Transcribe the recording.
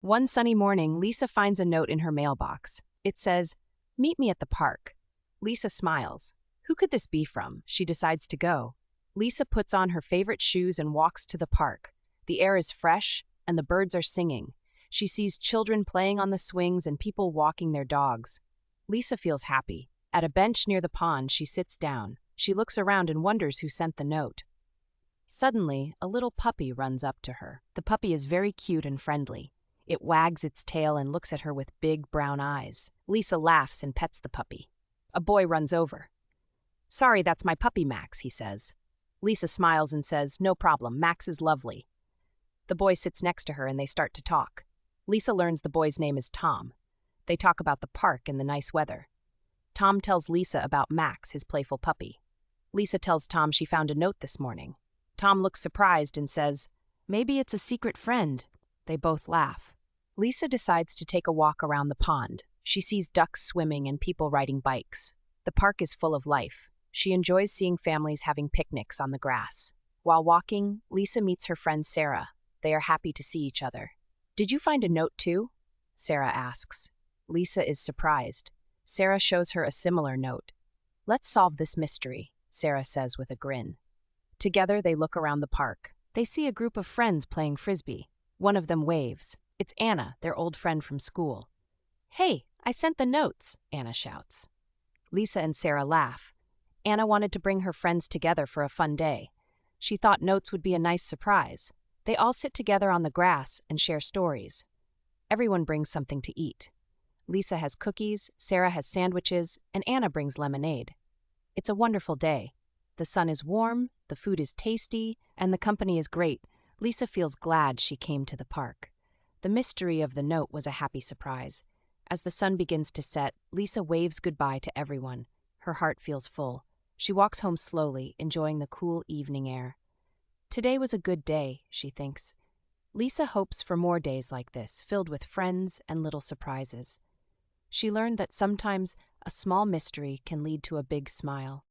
One sunny morning, Lisa finds a note in her mailbox. It says, "Meet me at the park." Lisa smiles. Who could this be from? She decides to go. Lisa puts on her favorite shoes and walks to the park. The air is fresh, and the birds are singing. She sees children playing on the swings and people walking their dogs. Lisa feels happy. At a bench near the pond, she sits down. She looks around and wonders who sent the note. Suddenly, a little puppy runs up to her. The puppy is very cute and friendly. It wags its tail and looks at her with big brown eyes. Lisa laughs and pets the puppy. A boy runs over. "Sorry, that's my puppy Max," he says. Lisa smiles and says, "No problem, Max is lovely." The boy sits next to her and they start to talk. Lisa learns the boy's name is Tom. They talk about the park and the nice weather. Tom tells Lisa about Max, his playful puppy. Lisa tells Tom she found a note this morning. Tom looks surprised and says, "Maybe it's a secret friend." They both laugh. Lisa decides to take a walk around the pond. She sees ducks swimming and people riding bikes. The park is full of life. She enjoys seeing families having picnics on the grass. While walking, Lisa meets her friend Sarah. They are happy to see each other. "Did you find a note too?" Sarah asks. Lisa is surprised. Sarah shows her a similar note. "Let's solve this mystery," Sarah says with a grin. Together they look around the park. They see a group of friends playing frisbee. One of them waves. It's Anna, their old friend from school. "Hey, I sent the notes," Anna shouts. Lisa and Sarah laugh. Anna wanted to bring her friends together for a fun day. She thought notes would be a nice surprise. They all sit together on the grass and share stories. Everyone brings something to eat. Lisa has cookies, Sarah has sandwiches, and Anna brings lemonade. It's a wonderful day. The sun is warm, the food is tasty, and the company is great. Lisa feels glad she came to the park. The mystery of the note was a happy surprise. As the sun begins to set, Lisa waves goodbye to everyone. Her heart feels full. She walks home slowly, enjoying the cool evening air. Today was a good day, she thinks. Lisa hopes for more days like this, filled with friends and little surprises. She learned that sometimes a small mystery can lead to a big smile.